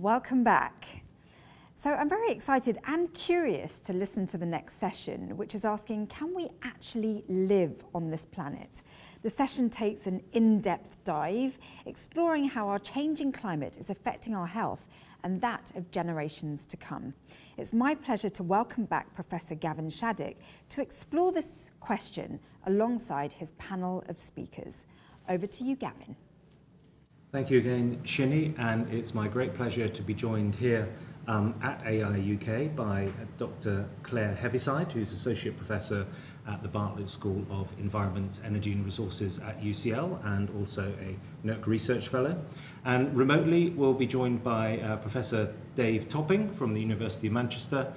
Welcome back. So I'm very excited and curious to listen to the next session, which is asking, can we actually live on this planet? The session takes an in-depth dive, exploring how our changing climate is affecting our health and that of generations to come. It's my pleasure to welcome back Professor Gavin Shaddock to explore this question alongside his panel of speakers. Over to you, Gavin. Thank you again, Shinny, and it's my great pleasure to be joined here at AI UK by Dr. Claire Heavyside, who's Associate Professor at the Bartlett School of Environment, Energy and Resources at UCL, and also a NERC Research Fellow. And remotely, we'll be joined by Professor Dave Topping from the University of Manchester,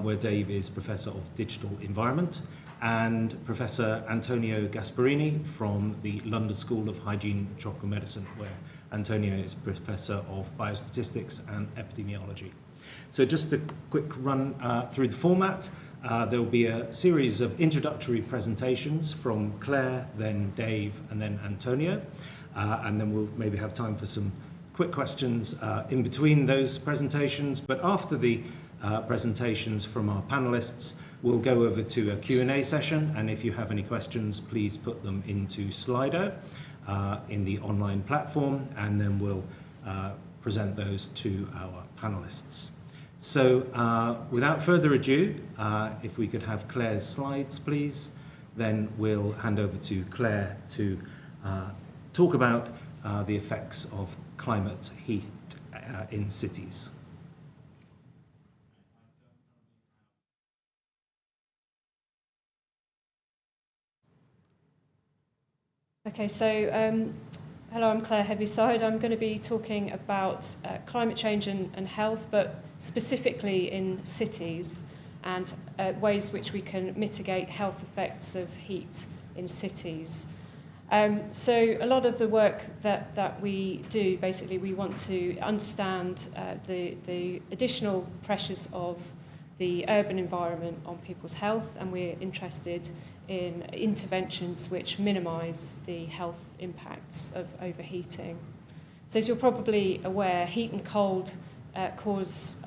where Dave is Professor of Digital Environment, and Professor Antonio Gasparini from the London School of Hygiene and Tropical Medicine, where Antonio is Professor of Biostatistics and Epidemiology. So just a quick run through the format. There will be a series of introductory presentations from Claire, then Dave, and then Antonio. And then we'll maybe have time for some quick questions in between those presentations. But after the presentations from our panelists, we'll go over to a Q&A session, and if you have any questions, please put them into Slido in the online platform, and then we'll present those to our panelists. So without further ado, if we could have Claire's slides, please, then we'll hand over to Claire to talk about the effects of climate heat in cities. Okay, so hello, I'm Claire Heavyside. I'm going to be talking about climate change and health, but specifically in cities and ways which we can mitigate health effects of heat in cities. So a lot of the work that we do, basically, we want to understand the additional pressures of the urban environment on people's health, and we're interested in interventions which minimise the health impacts of overheating. So as you're probably aware, heat and cold cause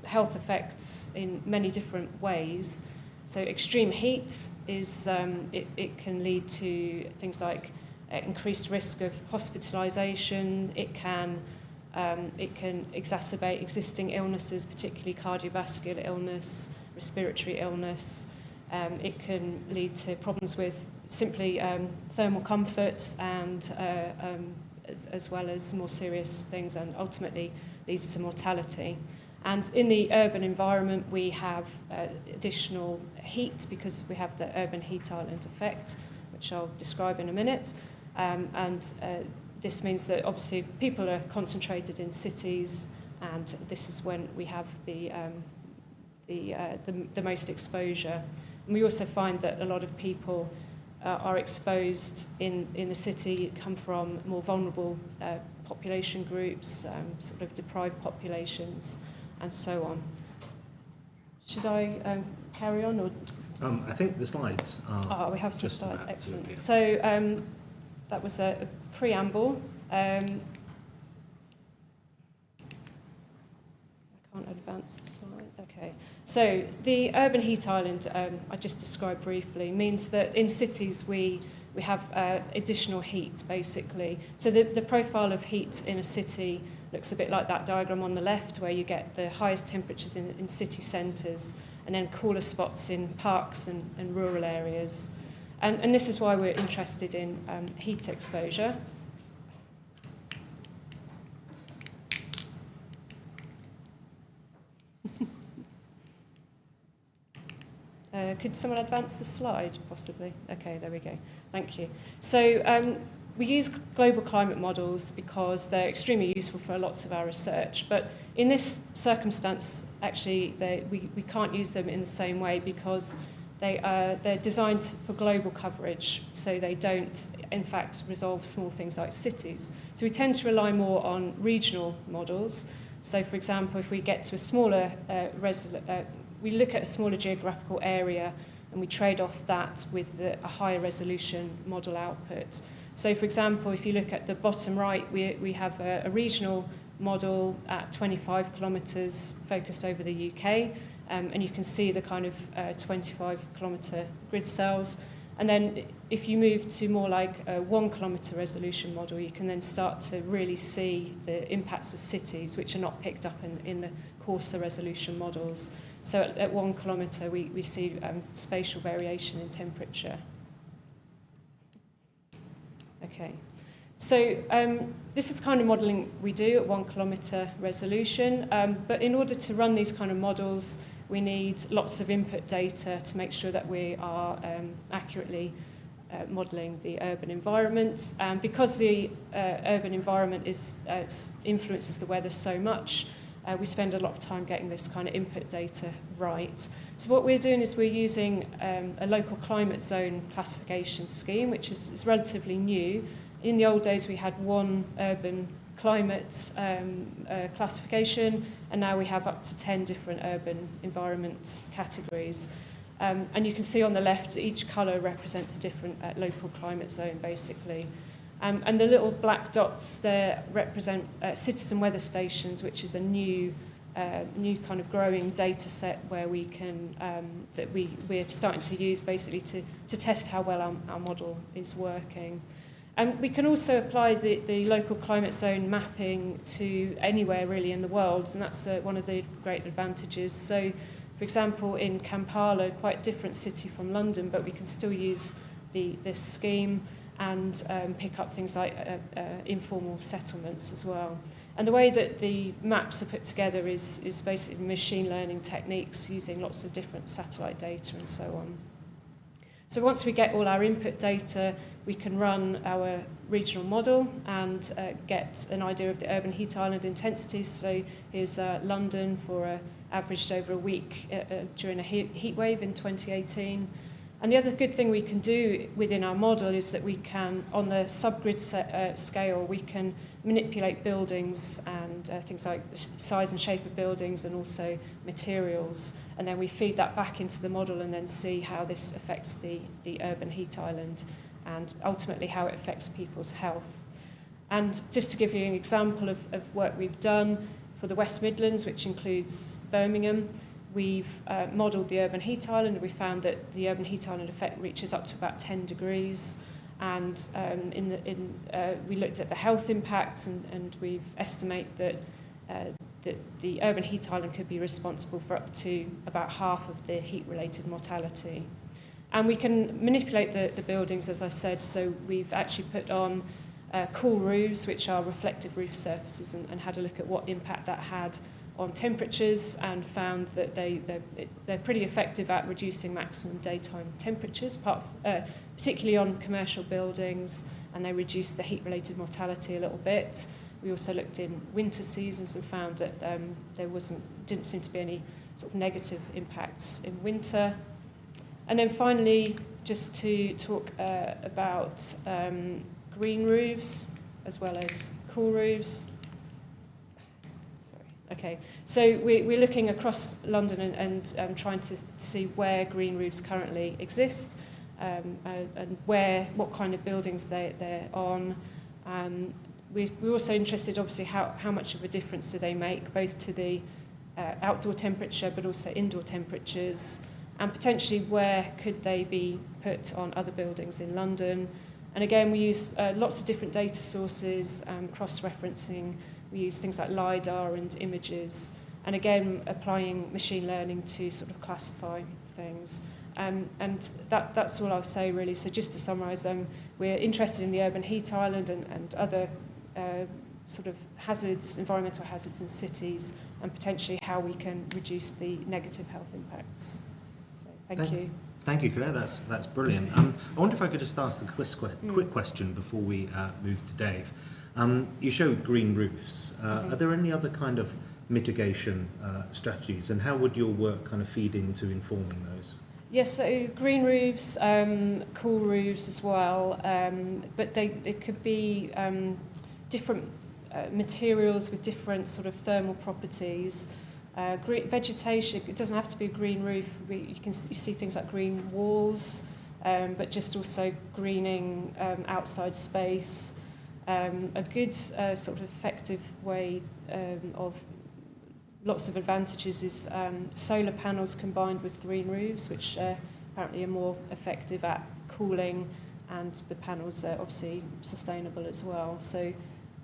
health effects in many different ways. So extreme heat is it can lead to things like increased risk of hospitalisation. It can exacerbate existing illnesses, particularly cardiovascular illness, respiratory illness. It can lead to problems with simply thermal comfort, and as well as more serious things, and ultimately leads to mortality. And in the urban environment, we have additional heat because we have the urban heat island effect, which I'll describe in a minute. This means that obviously people are concentrated in cities, and this is when we have the most exposure. And we also find that a lot of people are exposed in the city, come from more vulnerable population groups, sort of deprived populations, and so on. Should I carry on? Or I think the slides are... we have some slides, excellent. So that was a preamble. I can't advance the slide. Okay. So the urban heat island, I just described briefly, means that in cities we have additional heat, basically. So the profile of heat in a city looks a bit like that diagram on the left, where you get the highest temperatures in city centres, and then cooler spots in parks and rural areas. And this is why we're interested in heat exposure. Could someone advance the slide, possibly? Okay, there we go. Thank you. So we use global climate models because they're extremely useful for lots of our research. But in this circumstance, actually, we can't use them in the same way because they're designed for global coverage, so they don't, in fact, resolve small things like cities. So we tend to rely more on regional models. So, for example, if we get to a smaller we look at a smaller geographical area and we trade off that with a higher resolution model output. So, for example, if you look at the bottom right, we have a regional model at 25 kilometres focused over the UK, and you can see the kind of 25 kilometre grid cells. And then if you move to more like a 1 kilometre resolution model, you can then start to really see the impacts of cities, which are not picked up in the coarser resolution models. So at 1 kilometre, we see spatial variation in temperature. Okay, so this is the kind of modelling we do at 1 kilometre resolution, but in order to run these kind of models, we need lots of input data to make sure that we are accurately modelling the urban environment. And because the urban environment influences the weather so much, we spend a lot of time getting this kind of input data right. So what we're doing is we're using a local climate zone classification scheme, which is relatively new. In the old days, we had one urban climate classification, and now we have up to 10 different urban environment categories. And you can see on the left, each colour represents a different local climate zone, basically. And the little black dots there represent citizen weather stations, which is a new kind of growing data set where we can that we're starting to use basically to test how well our model is working. And we can also apply the local climate zone mapping to anywhere really in the world, and that's one of the great advantages. So, for example, in Kampala, quite a different city from London, but we can still use this scheme and pick up things like informal settlements as well. And the way that the maps are put together is basically machine learning techniques using lots of different satellite data and so on. So once we get all our input data, we can run our regional model and get an idea of the urban heat island intensities. So here's London for averaged over a week during a heat wave in 2018. And the other good thing we can do within our model is that we can, on the subgrid scale, we can manipulate buildings and things like size and shape of buildings and also materials. And then we feed that back into the model and then see how this affects the urban heat island and ultimately how it affects people's health. And just to give you an example of work we've done for the West Midlands, which includes Birmingham, we've modelled the urban heat island. We found that the urban heat island effect reaches up to about 10 degrees. And we looked at the health impacts, and we've estimated that the urban heat island could be responsible for up to about half of the heat-related mortality. And we can manipulate the buildings, as I said, so we've actually put on cool roofs, which are reflective roof surfaces, and had a look at what impact that had on temperatures, and found that they're pretty effective at reducing maximum daytime temperatures, particularly on commercial buildings, and they reduce the heat-related mortality a little bit. We also looked in winter seasons and found that there didn't seem to be any sort of negative impacts in winter. And then finally, just to talk about green roofs as well as cool roofs. Okay, so we're looking across London and trying to see where green roofs currently exist and what kind of buildings they're on. We're also interested, obviously, how much of a difference do they make, both to the outdoor temperature but also indoor temperatures, and potentially where could they be put on other buildings in London. And again, we use lots of different data sources, cross-referencing. We use things like LiDAR and images, and again, applying machine learning to sort of classify things. And that's all I'll say, really. So just to summarise, we're interested in the urban heat island and other sort of hazards, environmental hazards in cities, and potentially how we can reduce the negative health impacts. So thank you. Thank you, Claire. That's brilliant. I wonder if I could just ask a quick question before we move to Dave. You showed green roofs. Are there any other kind of mitigation strategies, and how would your work kind of feed into informing those? Yes, so green roofs, cool roofs as well, but they could be different materials with different sort of thermal properties. Vegetation, it doesn't have to be a green roof. You see things like green walls, but just also greening outside space. A good sort of effective way of lots of advantages is solar panels combined with green roofs, which apparently are more effective at cooling, and the panels are obviously sustainable as well. So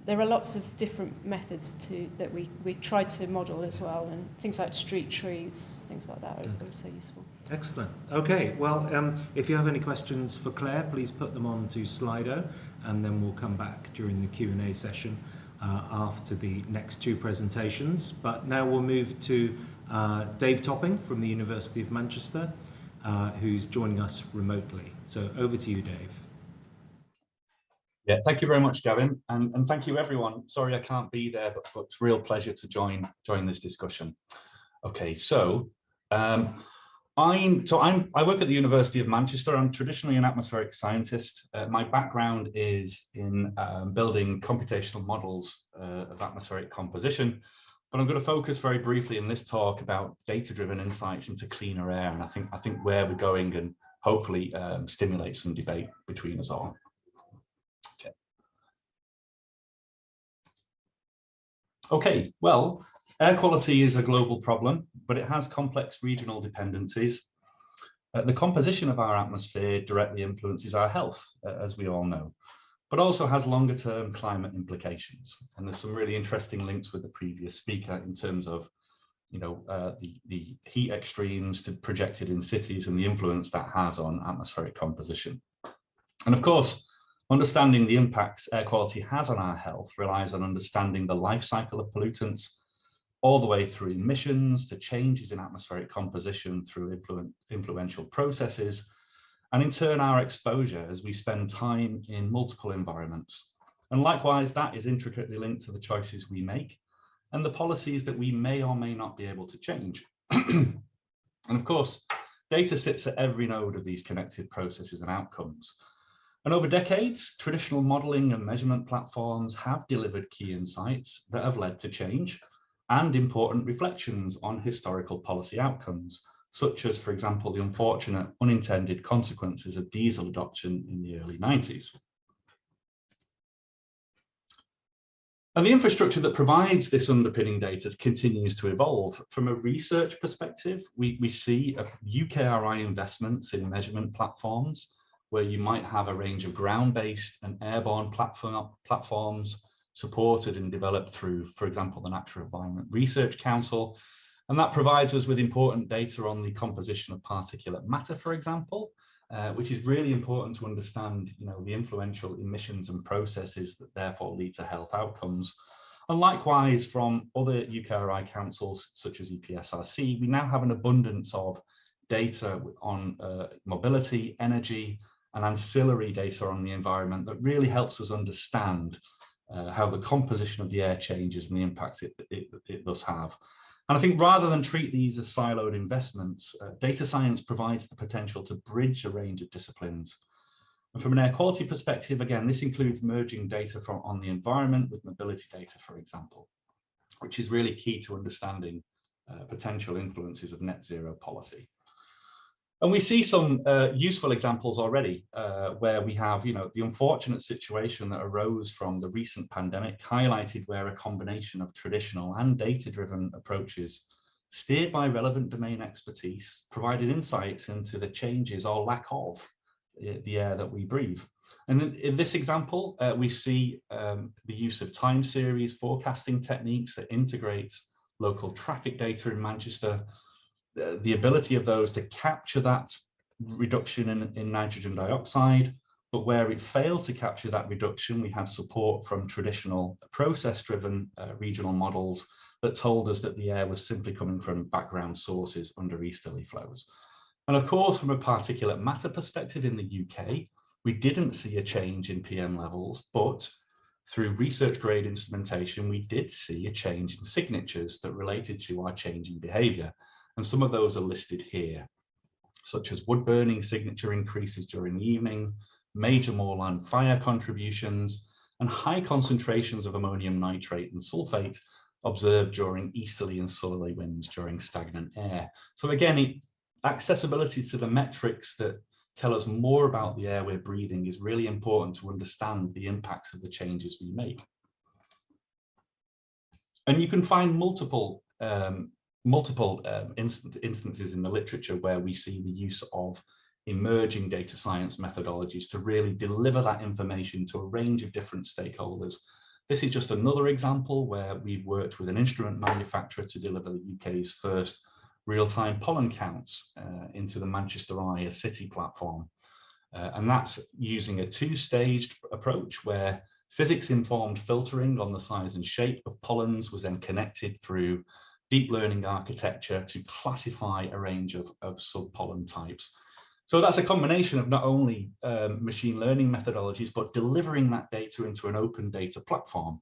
there are lots of different methods that we try to model as well, and things like street trees, things like that are also useful. Excellent. Okay, well, if you have any questions for Claire, please put them on to Slido, and then we'll come back during the Q&A session after the next two presentations. But now we'll move to Dave Topping from the University of Manchester, who's joining us remotely. So over to you, Dave. Yeah, thank you very much, Gavin, and thank you everyone. Sorry I can't be there, but it's a real pleasure to join this discussion. Okay, so I work at the University of Manchester. I'm traditionally an atmospheric scientist. My background is in building computational models of atmospheric composition, but I'm going to focus very briefly in this talk about data-driven insights into cleaner air, and I think where we're going, and hopefully stimulate some debate between us all. Okay, well, air quality is a global problem, but it has complex regional dependencies. The composition of our atmosphere directly influences our health, as we all know, but also has longer term climate implications. And there's some really interesting links with the previous speaker in terms of, the heat extremes projected in cities and the influence that has on atmospheric composition. And of course, understanding the impacts air quality has on our health relies on understanding the life cycle of pollutants, all the way through emissions to changes in atmospheric composition through influential processes, and in turn our exposure as we spend time in multiple environments. And likewise, that is intricately linked to the choices we make and the policies that we may or may not be able to change. And of course, data sits at every node of these connected processes and outcomes. And over decades, traditional modeling and measurement platforms have delivered key insights that have led to change and important reflections on historical policy outcomes, such as, for example, the unfortunate unintended consequences of diesel adoption in the early 90s. And the infrastructure that provides this underpinning data continues to evolve. From a research perspective, we see UKRI investments in measurement platforms, where you might have a range of ground-based and airborne platforms supported and developed through, for example, the Natural Environment Research Council. And that provides us with important data on the composition of particulate matter, for example, which is really important to understand, the influential emissions and processes that therefore lead to health outcomes. And likewise, from other UKRI councils, such as EPSRC, we now have an abundance of data on mobility, energy, and ancillary data on the environment that really helps us understand how the composition of the air changes and the impacts it does have. And I think rather than treat these as siloed investments, data science provides the potential to bridge a range of disciplines. And from an air quality perspective, again, this includes merging data on the environment with mobility data, for example, which is really key to understanding potential influences of net zero policy. And we see some useful examples already where we have, the unfortunate situation that arose from the recent pandemic highlighted where a combination of traditional and data-driven approaches steered by relevant domain expertise provided insights into the changes or lack of the air that we breathe. And in this example, we see the use of time series forecasting techniques that integrates local traffic data in Manchester, the ability of those to capture that reduction in nitrogen dioxide, but where it failed to capture that reduction, we had support from traditional process-driven regional models that told us that the air was simply coming from background sources under easterly flows. And of course, from a particulate matter perspective in the UK, we didn't see a change in PM levels, but through research-grade instrumentation, we did see a change in signatures that related to our changing behaviour. And some of those are listed here, such as wood burning signature increases during the evening, major moorland fire contributions, and high concentrations of ammonium nitrate and sulfate observed during easterly and southerly winds during stagnant air. So again, accessibility to the metrics that tell us more about the air we're breathing is really important to understand the impacts of the changes we make. And you can find multiple instances in the literature where we see the use of emerging data science methodologies to really deliver that information to a range of different stakeholders. This is just another example where we've worked with an instrument manufacturer to deliver the UK's first real-time pollen counts into the Manchester Eye, a city platform. And that's using a two-staged approach where physics-informed filtering on the size and shape of pollens was then connected through deep learning architecture to classify a range of sub-pollen types. So that's a combination of not only machine learning methodologies, but delivering that data into an open data platform.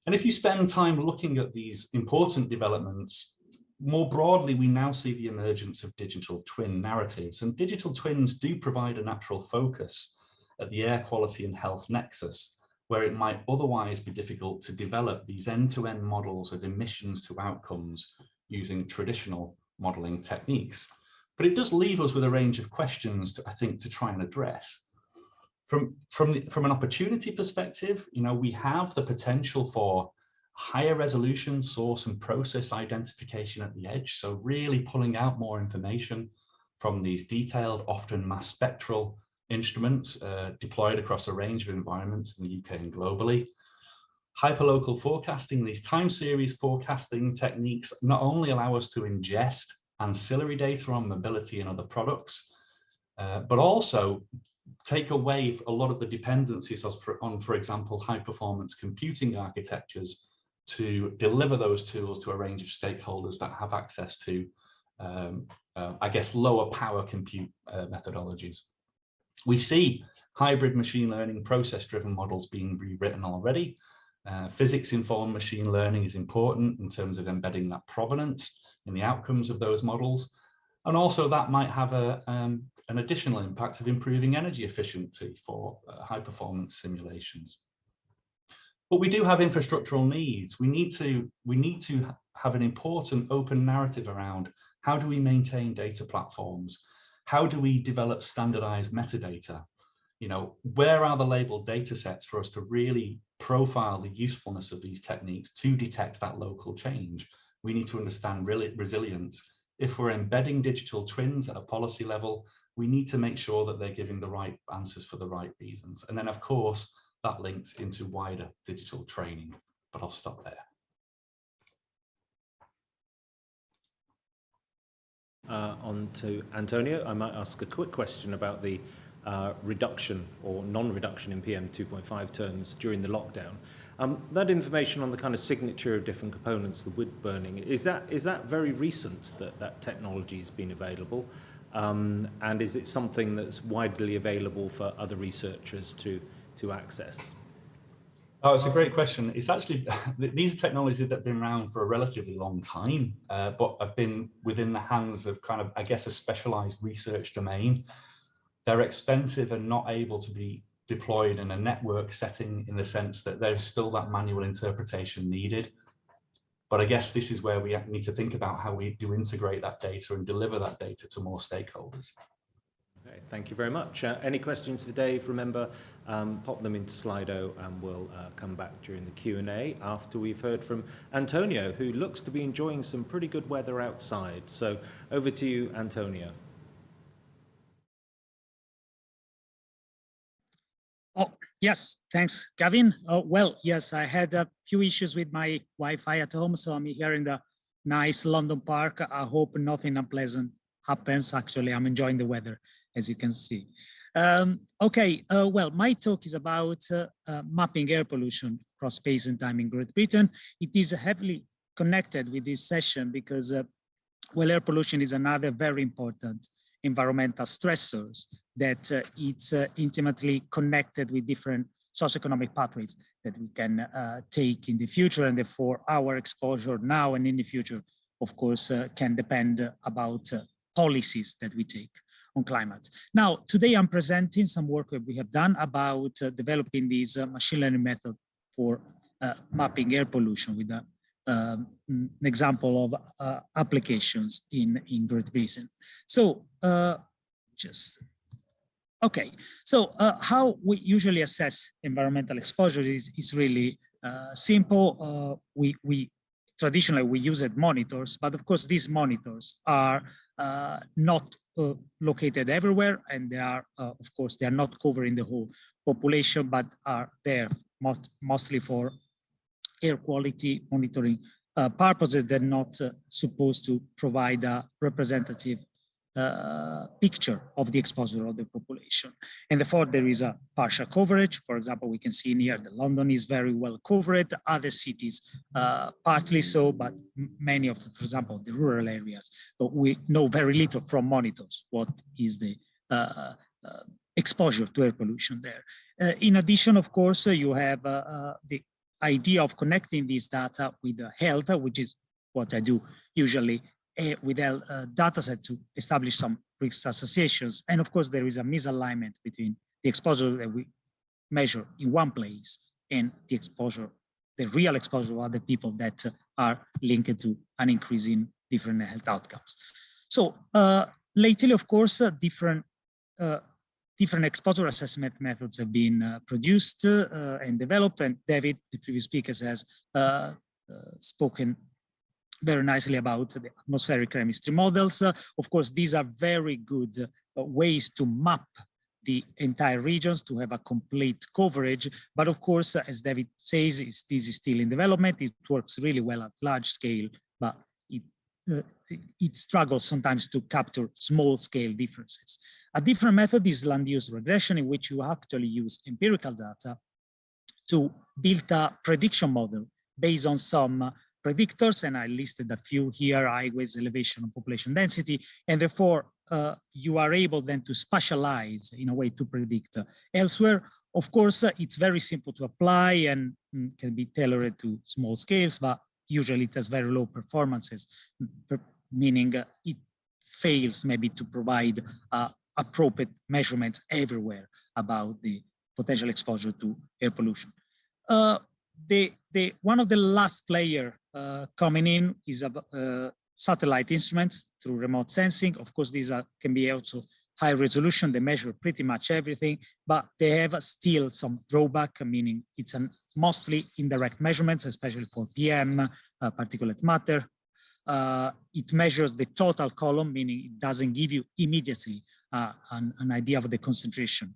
And if you spend time looking at these important developments, more broadly, we now see the emergence of digital twin narratives, and digital twins do provide a natural focus at the air quality and health nexus, where it might otherwise be difficult to develop these end-to-end models of emissions to outcomes using traditional modeling techniques. But it does leave us with a range of questions, I think, to try and address. From an opportunity perspective, we have the potential for higher resolution source and process identification at the edge. So really pulling out more information from these detailed, often mass spectral instruments deployed across a range of environments in the UK and globally. Hyperlocal forecasting, these time series forecasting techniques not only allow us to ingest ancillary data on mobility and other products, but also take away a lot of the dependencies on, for example, high performance computing architectures to deliver those tools to a range of stakeholders that have access to, I guess, lower power compute methodologies. We see hybrid machine learning process-driven models being rewritten already. Physics-informed machine learning is important in terms of embedding that provenance in the outcomes of those models. And also that might have an additional impact of improving energy efficiency for high-performance simulations. But we do have infrastructural needs. We need to have an important open narrative around how do we maintain data platforms? How do we develop standardized metadata? Where are the labeled data sets for us to really profile the usefulness of these techniques to detect that local change? We need to understand resilience. If we're embedding digital twins at a policy level, we need to make sure that they're giving the right answers for the right reasons. And then, of course, that links into wider digital training, but I'll stop there. On to Antonio. I might ask a quick question about the reduction or non-reduction in PM 2.5 terms during the lockdown. That information on the kind of signature of different components, the wood burning, is that very recent that technology has been available? And is it something that's widely available for other researchers to access? Oh, it's a great question. It's actually, these are technologies that have been around for a relatively long time, but have been within the hands of kind of, I guess, a specialized research domain. They're expensive and not able to be deployed in a network setting in the sense that there's still that manual interpretation needed. But I guess this is where we need to think about how we do integrate that data and deliver that data to more stakeholders. Okay, thank you very much. Any questions for Dave? Remember, pop them into Slido and we'll come back during the Q&A after we've heard from Antonio, who looks to be enjoying some pretty good weather outside. So over to you, Antonio. Oh, yes, thanks, Gavin. Oh, well, yes, I had a few issues with my Wi-Fi at home, so I'm here in the nice London Park. I hope nothing unpleasant happens. Actually, I'm enjoying the weather, as you can see. Well, my talk is about mapping air pollution across space and time in Great Britain. It is heavily connected with this session because, well, air pollution is another very important environmental stressors that it's intimately connected with different socioeconomic pathways that we can take in the future, and therefore our exposure now and in the future, of course, can depend about policies that we take on climate. Now, today I'm presenting some work that we have done about developing these machine learning method for mapping air pollution with an example of applications in Great Britain. So Okay, so how we usually assess environmental exposure is really simple. Traditionally we used monitors, but of course these monitors are not located everywhere, and they are, of course, they are not covering the whole population, but are there mostly for air quality monitoring purposes. They're not supposed to provide a representative picture of the exposure of the population. And therefore there is a partial coverage. For example, we can see in here that London is very well covered, other cities partly so, but many of, for example, the rural areas, but we know very little from monitors what is the exposure to air pollution there. In addition, of course, you have the idea of connecting this data with health, which is what I do usually with a data set to establish some risk associations. And of course, there is a misalignment between the exposure that we measure in one place and the exposure, the real exposure of other people that are linked to an increase in different health outcomes. So lately, of course, different exposure assessment methods have been produced and developed, and David, the previous speaker, has spoken very nicely about the atmospheric chemistry models. Of course, these are very good ways to map the entire regions to have a complete coverage. But of course, as David says, this is still in development. It works really well at large scale, but it struggles sometimes to capture small scale differences. A different method is land use regression, in which you actually use empirical data to build a prediction model based on some predictors, and I listed a few here: highways, elevation, and population density, and therefore you are able then to spatialize in a way to predict elsewhere. Of course, it's very simple to apply and can be tailored to small scales, but usually it has very low performances, meaning it fails maybe to provide appropriate measurements everywhere about the potential exposure to air pollution. One of the last player coming in is satellite instruments through remote sensing. Of course, these can be also high resolution. They measure pretty much everything, but they have still some drawback, meaning it's mostly indirect measurements, especially for PM, particulate matter. It measures the total column, meaning it doesn't give you immediately an idea of the concentration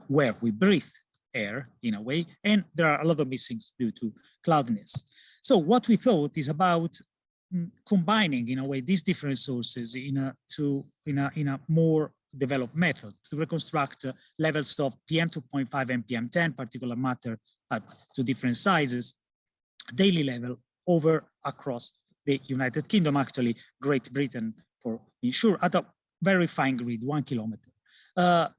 where we breathe air in a way, and there are a lot of missings due to cloudiness. So what we thought is about combining in a way these different sources in a more developed method to reconstruct levels of PM 2.5 and PM 10 particulate matter at two different sizes, daily level across the United Kingdom, actually Great Britain for sure, at a very fine grid, 1 kilometer.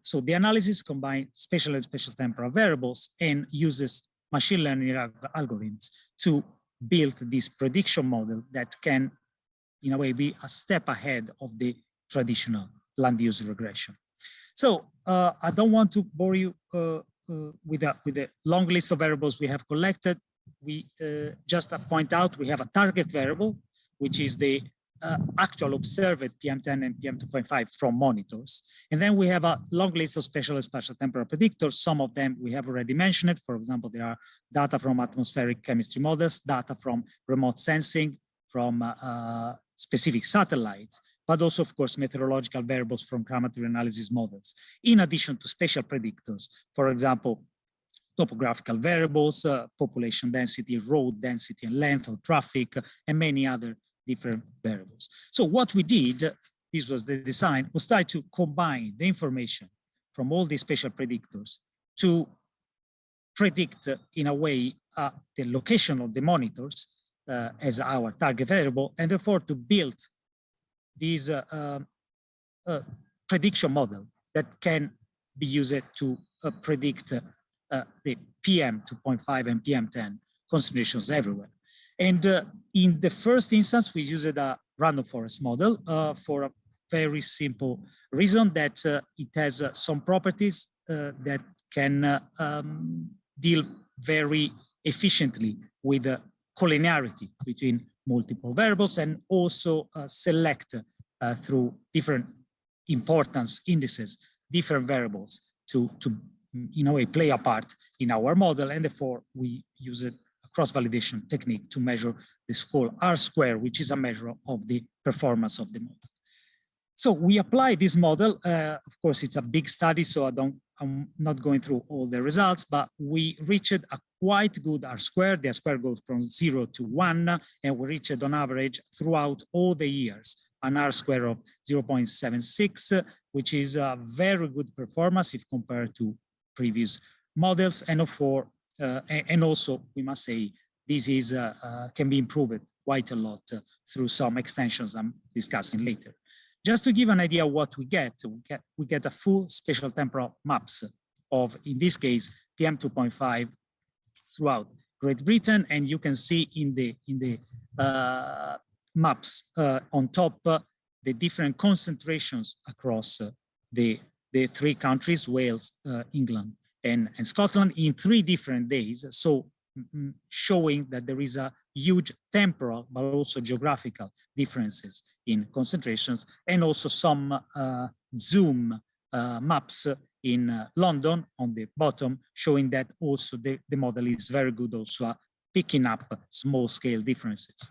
So the analysis combines spatial and spatial temporal variables and uses machine learning algorithms to build this prediction model that can, in a way, be a step ahead of the traditional land use regression. So I don't want to bore you with a long list of variables we have collected. We just point out we have a target variable, which is the actual observed PM10 and PM2.5 from monitors. And then we have a long list of spatial and spatial temporal predictors. Some of them we have already mentioned. For example, there are data from atmospheric chemistry models, data from remote sensing, from specific satellites, but also, of course, meteorological variables from chromatography analysis models, in addition to spatial predictors. For example, topographical variables, population density, road density and length of traffic, and many other different variables. So what we did, this was the design, was try to combine the information from all these spatial predictors to predict in a way the location of the monitors as our target variable, and therefore to build this prediction model that can be used to predict the PM 2.5 and PM 10 concentrations everywhere. And in the first instance, we used a random forest model for a very simple reason that it has some properties that can deal very efficiently with the collinearity between multiple variables, and also select through different importance indices, different variables to in a way play a part in our model, and therefore we use a cross-validation technique to measure the score R-square, which is a measure of the performance of the model. So we apply this model. Of course, it's a big study, so I'm not going through all the results, but we reached a quite good R-square. The R-square goes from 0 to 1, and we reached on average throughout all the years an R-square of 0.76, which is a very good performance if compared to previous models. And and also we must say this is can be improved quite a lot through some extensions I'm discussing later. Just to give an idea of what we get a full spatial temporal maps of, in this case, PM2.5 throughout Great Britain, and you can see in the maps on top the different concentrations across the three countries, Wales, England, and Scotland, in 3 different days. So showing that there is a huge temporal, but also geographical differences in concentrations, and also some zoom maps in London on the bottom, showing that also the model is very good also picking up small scale differences.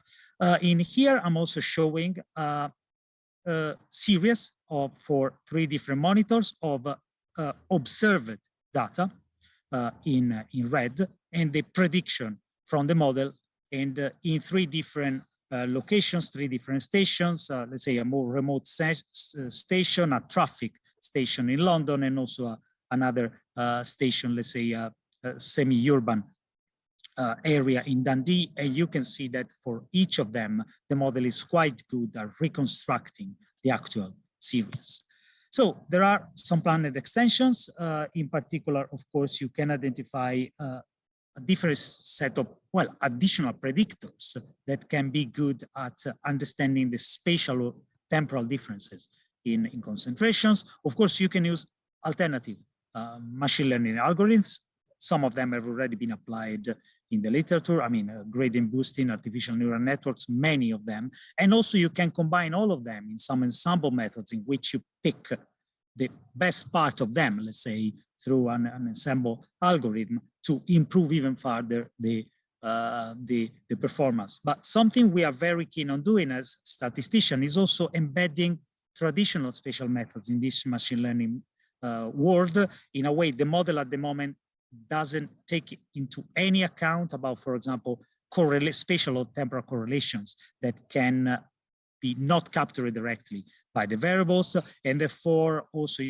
In here, I'm also showing a series for 3 different monitors of observed data in red, and the prediction from the model, and in 3 different locations, 3 different stations, let's say a more remote station, a traffic station in London, and also another station, let's say a semi-urban area in Dundee. And you can see that for each of them, the model is quite good at reconstructing the actual series. So there are some planned extensions. In particular, of course, you can identify a different set of, well, additional predictors that can be good at understanding the spatial or temporal differences in concentrations. Of course, you can use alternative machine learning algorithms. Some of them have already been applied in the literature. I mean, gradient boosting, artificial neural networks, many of them. And also you can combine all of them in some ensemble methods in which you pick the best part of them, let's say, through an ensemble algorithm to improve even further the performance. But something we are very keen on doing as statisticians is also embedding traditional spatial methods in this machine learning world. In a way, the model at the moment doesn't take into any account about, for example, spatial or temporal correlations that can be not captured directly by the variables, and therefore also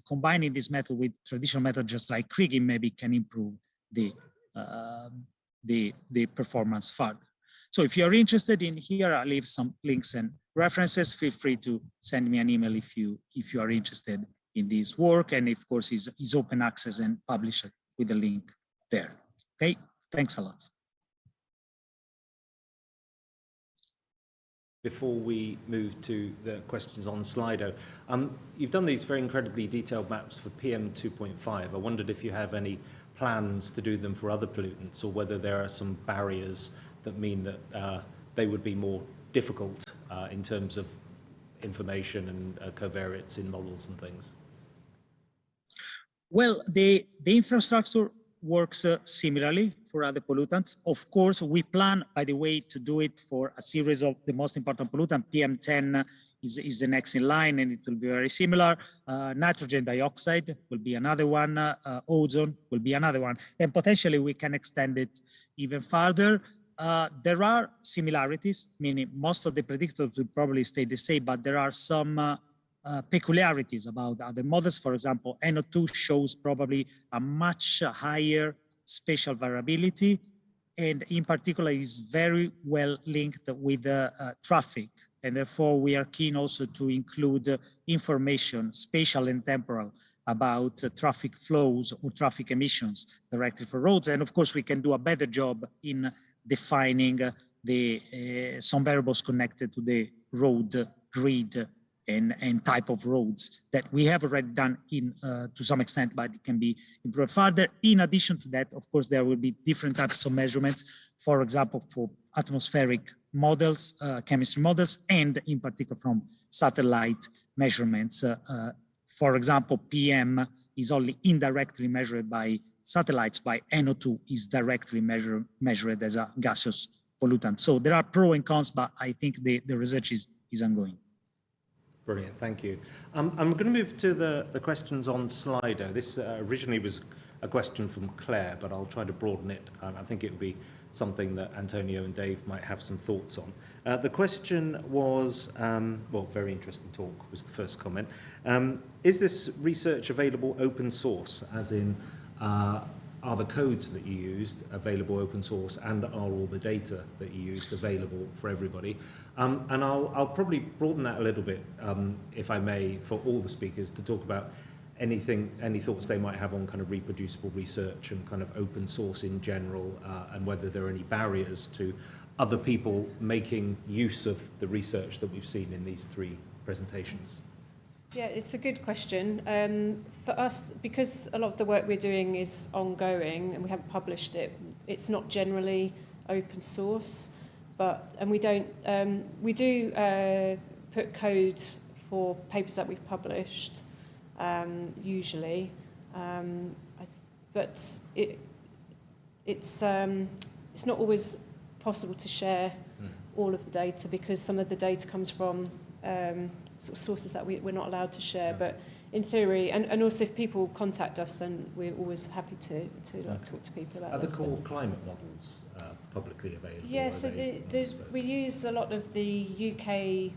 combining this method with traditional methods just like kriging maybe can improve the performance further. So if you're interested in here, I'll leave some links and references. Feel free to send me an email if you are interested in this work, and of course is open access and published with the link there. Okay, thanks a lot. Before we move to the questions on Slido, you've done these very incredibly detailed maps for PM2.5. I wondered if you have any plans to do them for other pollutants, or whether there are some barriers that mean that they would be more difficult in terms of information and covariates in models and things. Well, the infrastructure works similarly for other pollutants. Of course, we plan, by the way, to do it for a series of the most important pollutant. PM10 is the next in line, and it will be very similar. Nitrogen dioxide will be another one. Ozone will be another one. And potentially we can extend it even further. There are similarities, meaning most of the predictors will probably stay the same, but there are some peculiarities about other models. For example, NO2 shows probably a much higher spatial variability, and in particular is very well linked with traffic. And therefore we are keen also to include information, spatial and temporal, about traffic flows or traffic emissions directly for roads. And of course we can do a better job in defining some variables connected to the road grid and type of roads that we have already done to some extent, but it can be improved further. In addition to that, of course, there will be different types of measurements, for example, for atmospheric models, chemistry models, and in particular from satellite measurements. For example, PM is only indirectly measured by satellites, by NO2 is directly measured as a gaseous pollutant. So there are pros and cons, but I think the research is ongoing. Brilliant, thank you. I'm going to move to the questions on Slido. This originally was a question from Claire, but I'll try to broaden it. I think it would be something that Antonio and Dave might have some thoughts on. The question was, well, very interesting talk was the first comment. Is this research available open source, as in, are the codes that you used available open source, and are all the data that you used available for everybody? And I'll probably broaden that a little bit, if I may, for all the speakers to talk about any thoughts they might have on kind of reproducible research and kind of open source in general, and whether there are any barriers to other people making use of the research that we've seen in these three presentations. Yeah, it's a good question. For us, because a lot of the work we're doing is ongoing and we haven't published it, it's not generally open source, and we do put code for papers that we've published, usually, but it's not always possible to share all of the data, because some of the data comes from sort of sources that we're not allowed to share. But in theory, and also if people contact us, then we're always happy to talk to people about Are the this. core climate models publicly available? Yeah, so we use a lot of the UK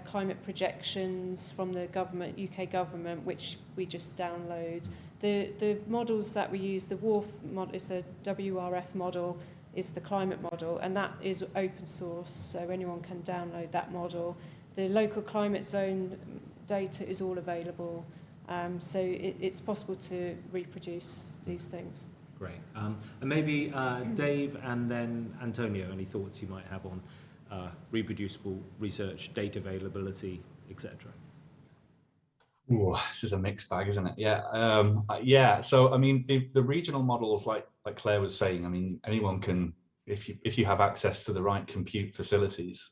climate projections from the government, UK government, which we just download. The models that we use, the WRF model is a WRF model, is the climate model, and that is open source, so anyone can download that model. The local climate zone data is all available, so it's possible to reproduce these things. Great. And maybe Dave and then Antonio, any thoughts you might have on reproducible research, data availability, etc.? Ooh, this is a mixed bag, isn't it? Yeah. So I mean, the regional models, like Claire was saying, I mean, anyone can, if you have access to the right compute facilities,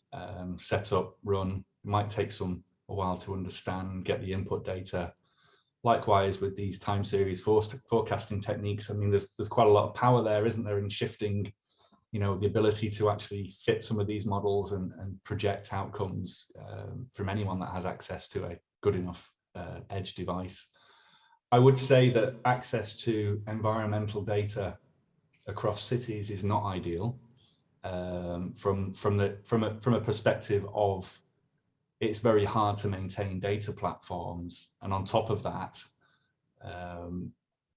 set up, run. It might take a while to understand, get the input data. Likewise with these time series forecasting techniques, I mean, there's quite a lot of power there, isn't there, in shifting, the ability to actually fit some of these models and project outcomes from anyone that has access to a good enough edge device. I would say that access to environmental data across cities is not ideal from a perspective of it's very hard to maintain data platforms, and on top of that,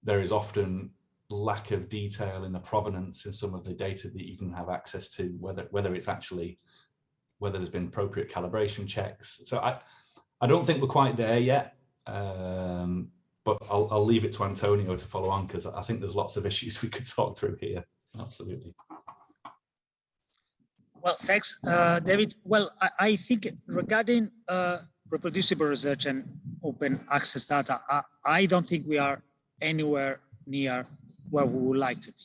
there is often lack of detail in the provenance in some of the data that you can have access to, whether there's been appropriate calibration checks. So I don't think we're quite there yet, but I'll leave it to Antonio to follow on, because I think there's lots of issues we could talk through here. Absolutely. Well, thanks, David. Well, I think regarding reproducible research and open access data, I don't think we are anywhere near where we would like to be.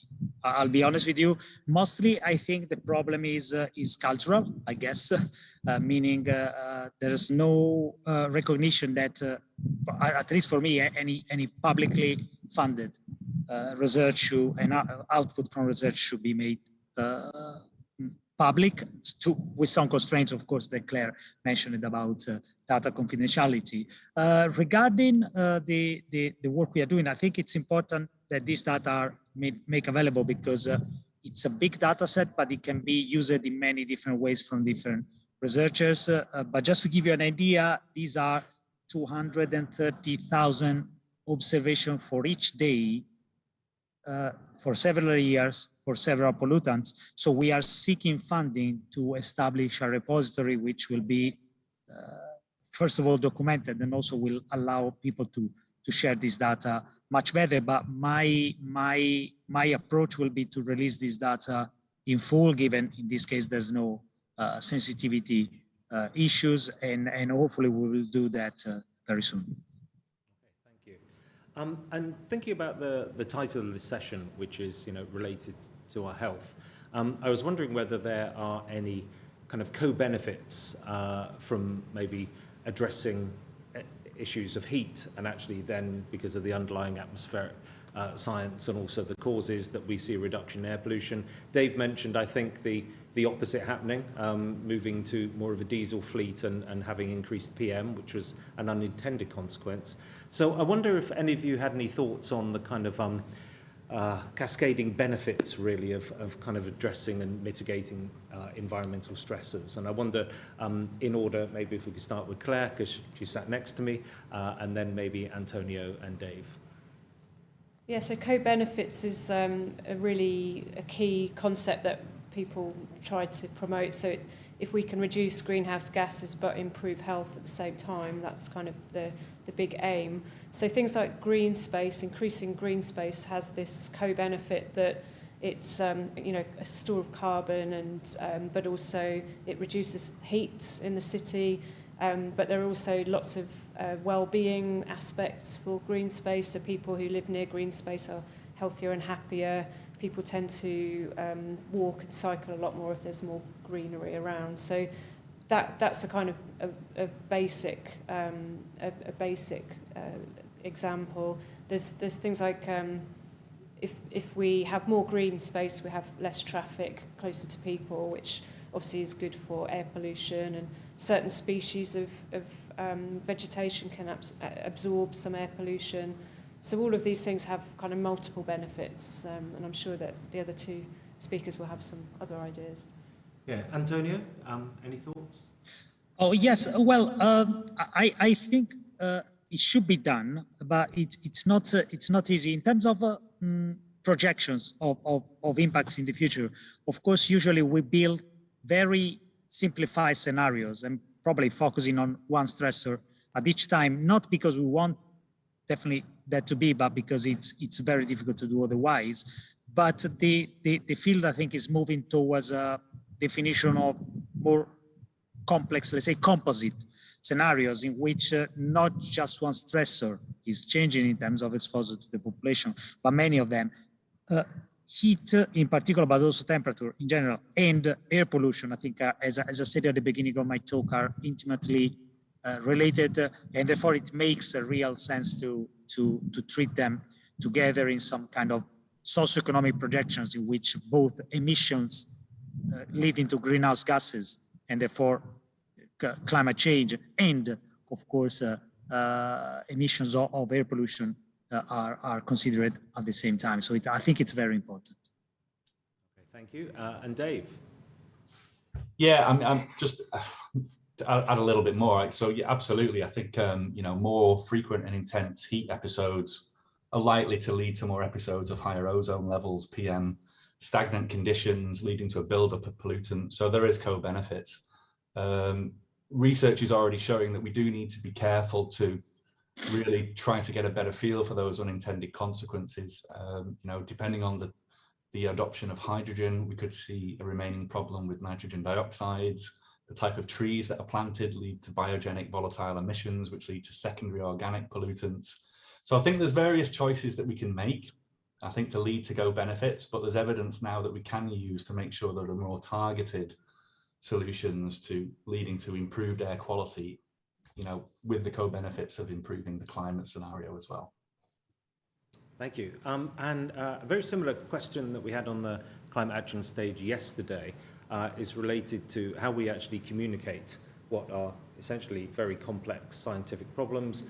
I'll be honest with you. Mostly, I think the problem is cultural, I guess, meaning there's no recognition that, at least for me, any publicly funded research and output from research should be made public, with some constraints, of course, that Claire mentioned about data confidentiality. Regarding the work we are doing, I think it's important that these data are made available, because it's a big data set, but it can be used in many different ways from different researchers. But just to give you an idea, these are 230,000 observations for each day, for several years, for several pollutants. So we are seeking funding to establish a repository which will be, first of all, documented, and also will allow people to share this data much better. But my approach will be to release this data in full, given in this case there's no sensitivity issues, and hopefully we will do that very soon. And thinking about the title of this session, which is related to our health, I was wondering whether there are any kind of co-benefits from maybe addressing issues of heat, and actually then because of the underlying atmospheric science and also the causes that we see a reduction in air pollution. Dave mentioned, I think, the opposite happening, moving to more of a diesel fleet and having increased PM, which was an unintended consequence. So I wonder if any of you had any thoughts on the kind of cascading benefits, really, of kind of addressing and mitigating environmental stressors. And I wonder, in order, maybe if we could start with Claire, because she sat next to me, and then maybe Antonio and Dave. Yeah, so co-benefits is a key concept that people try to promote. So if we can reduce greenhouse gases but improve health at the same time, that's kind of the big aim. So things like green space, increasing green space has this co-benefit that it's a store of carbon, and but also it reduces heat in the city. But there are also lots of well-being aspects for green space. So people who live near green space are healthier and happier. People tend to walk and cycle a lot more if there's more greenery around. So that's a kind of a basic example. There's things like if we have more green space, we have less traffic closer to people, which obviously is good for air pollution, and certain species of vegetation can absorb some air pollution. So all of these things have kind of multiple benefits, and I'm sure that the other two speakers will have some other ideas. Yeah, Antonio, any thoughts? Oh yes, well, I think it should be done, but it's not easy in terms of projections of impacts in the future. Of course, usually we build very simplified scenarios and probably focusing on one stressor at each time, not because we want definitely that to be, but because it's very difficult to do otherwise. But the field, I think, is moving towards a definition of more complex, let's say, composite scenarios in which not just one stressor is changing in terms of exposure to the population, but many of them. Heat in particular, but also temperature in general, and air pollution, I think, as I said at the beginning of my talk, are intimately related, and therefore it makes a real sense to treat them together in some kind of socioeconomic projections in which both emissions leading to greenhouse gases and therefore climate change and, of course, emissions of air pollution are considered at the same time. So I think it's very important. Okay, thank you. And Dave? Yeah, I'm just to add a little bit more. So yeah, absolutely. I think more frequent and intense heat episodes are likely to lead to more episodes of higher ozone levels, PM, stagnant conditions leading to a buildup of pollutants. So there is co-benefits. Research is already showing that we do need to be careful to really try to get a better feel for those unintended consequences. Depending on the adoption of hydrogen, we could see a remaining problem with nitrogen dioxides. The type of trees that are planted lead to biogenic volatile emissions, which lead to secondary organic pollutants. So I think there's various choices that we can make, I think, to lead to co-benefits, but there's evidence now that we can use to make sure there are more targeted solutions to leading to improved air quality, with the co-benefits of improving the climate scenario as well. Thank you. And a very similar question that we had on the climate action stage yesterday is related to how we actually communicate what are essentially very complex scientific problems.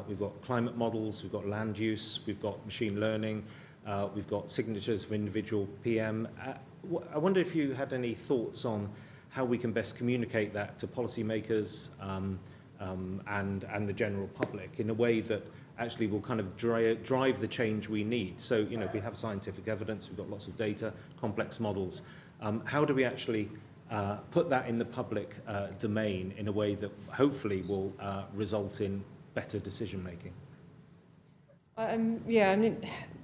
We've got climate models, we've got land use, we've got machine learning, we've got signatures of individual PM. I wonder if you had any thoughts on how we can best communicate that to policymakers and the general public in a way that actually will kind of drive the change we need. So, we have scientific evidence, we've got lots of data, complex models. How do we actually put that in the public domain in a way that hopefully will result in better decision making?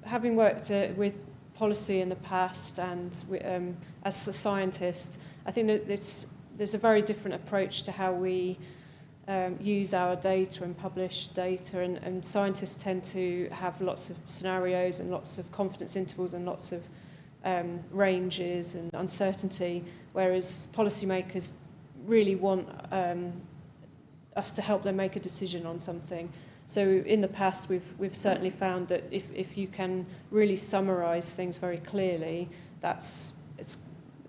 Having worked with policy in the past and as a scientist, I think that there's a very different approach to how we use our data and publish data, and scientists tend to have lots of scenarios and lots of confidence intervals and lots of ranges and uncertainty, whereas policymakers really want us to help them make a decision on something. So in the past, we've certainly found that if you can really summarise things very clearly,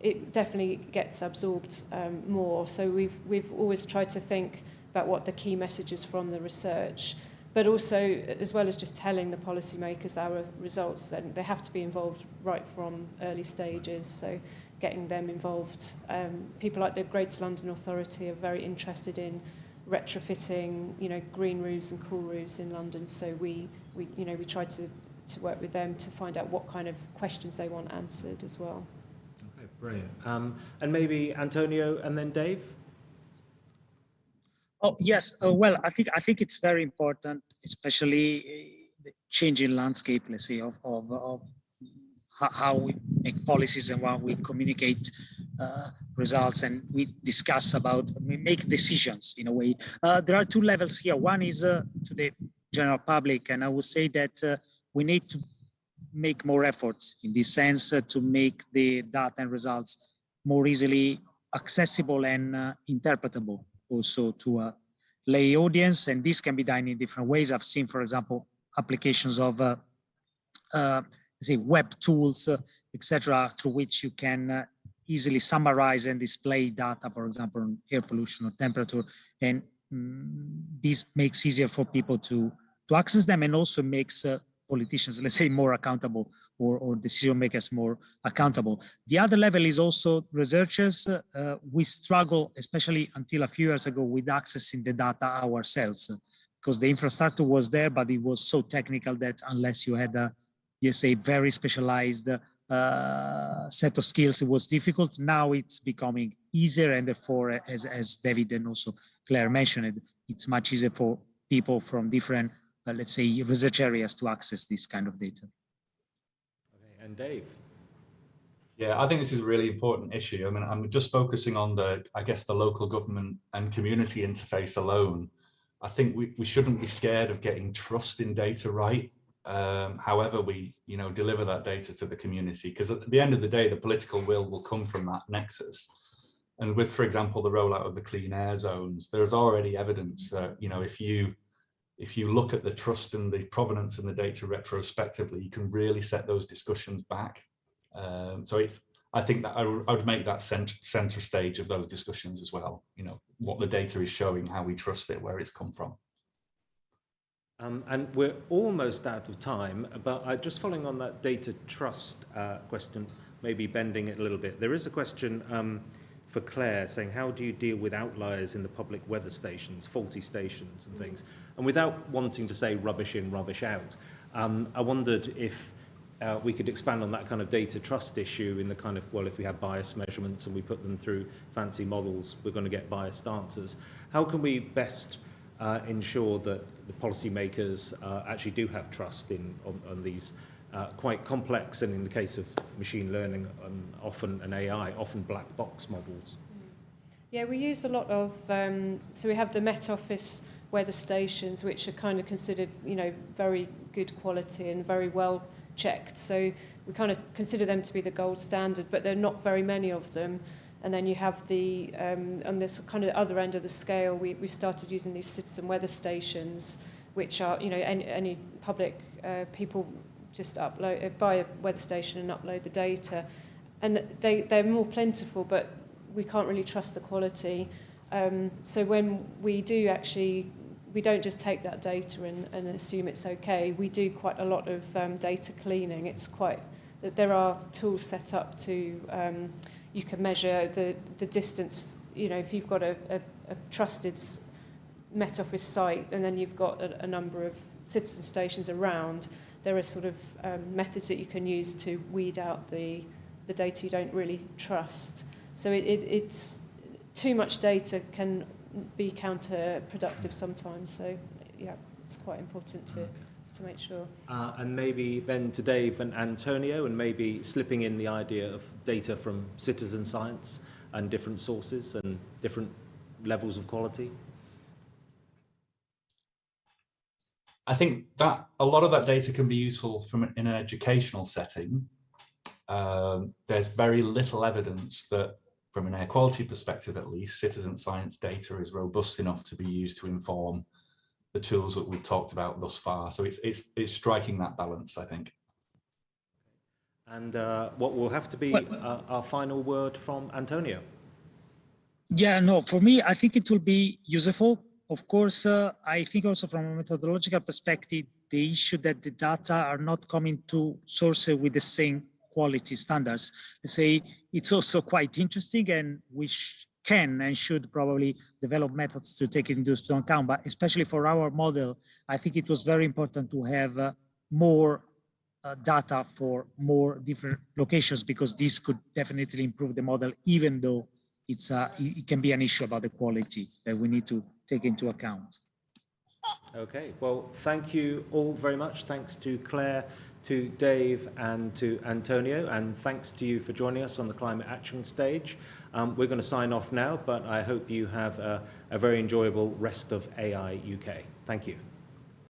it definitely gets absorbed more. So we've always tried to think about what the key messages from the research, but also, as well as just telling the policymakers our results, then they have to be involved right from early stages. So getting them involved. People like the Greater London Authority are very interested in retrofitting, green roofs and cool roofs in London. So we try to work with them to find out what kind of questions they want answered as well. Okay, brilliant. And maybe Antonio and then Dave. Oh yes. Well, I think it's very important, especially the changing landscape, let's say, of how we make policies and how we communicate results, and we discuss about, we make decisions in a way. There are two levels here. One is to the general public, and I would say that we need to make more efforts in this sense to make the data and results more easily accessible and interpretable also to a lay audience, and this can be done in different ways. I've seen, for example, applications of say web tools, etc., through which you can easily summarize and display data, for example, on air pollution or temperature, and this makes easier for people to access them, and also makes politicians, let's say, more accountable, or decision makers more accountable. The other level is also researchers. We struggle, especially until a few years ago, with accessing the data ourselves, because the infrastructure was there, but it was so technical that unless you had a very specialized set of skills, it was difficult. Now it's becoming easier, and therefore, as David and also Claire mentioned, it's much easier for people from different, let's say, research areas to access this kind of data. Okay, and Dave. Yeah, I think this is a really important issue. I mean, I'm just focusing on the local government and community interface alone. I think we shouldn't be scared of getting trust in data right. However we deliver that data to the community, because at the end of the day, the political will come from that nexus. And with, for example, the rollout of the clean air zones, there's already evidence that if you look at the trust and the provenance in the data retrospectively, you can really set those discussions back. So I think that I would make that center stage of those discussions as well. What the data is showing, how we trust it, where it's come from. And we're almost out of time, but just following on that data trust question, maybe bending it a little bit. There is a question for Claire saying, how do you deal with outliers in the public weather stations, faulty stations and things? And without wanting to say rubbish in, rubbish out, I wondered if we could expand on that kind of data trust issue in the kind of, well, if we have bias measurements and we put them through fancy models, we're going to get biased answers. How can we best ensure that the policymakers actually do have trust on these quite complex, and in the case of machine learning, often an AI, often black box models? Yeah, we use a lot of, so we have the Met Office weather stations, which are kind of considered, very good quality and very well checked. So we kind of consider them to be the gold standard, but there are not very many of them. And then you have the, on this kind of other end of the scale, we've started using these citizen weather stations, which are, any public people just buy a weather station and upload the data. And they're more plentiful, but we can't really trust the quality. So when we do actually, we don't just take that data and assume it's okay. We do quite a lot of data cleaning. There are tools set up to, you can measure the distance, if you've got a trusted Met Office site and then you've got a number of citizen stations around, there are sort of methods that you can use to weed out the data you don't really trust. So it's too much data can be counterproductive sometimes. So yeah, it's quite important to make sure. And maybe then to Dave and Antonio, and maybe slipping in the idea of data from citizen science and different sources and different levels of quality. I think that a lot of that data can be useful in an educational setting. There's very little evidence that from an air quality perspective at least, citizen science data is robust enough to be used to inform the tools that we've talked about thus far. So it's striking that balance, I think. And what will have to be our final word from Antonio? Yeah, no, for me, I think it will be useful. Of course, I think also from a methodological perspective, the issue that the data are not coming to sources with the same quality standards. Let's say it's also quite interesting, and we can and should probably develop methods to take it into account. But especially for our model, I think it was very important to have more data for more different locations, because this could definitely improve the model, even though it can be an issue about the quality that we need to take into account. Okay, well, thank you all very much. Thanks to Claire, to Dave, and to Antonio, and thanks to you for joining us on the Climate Action stage. We're going to sign off now, but I hope you have a very enjoyable rest of AI UK. Thank you.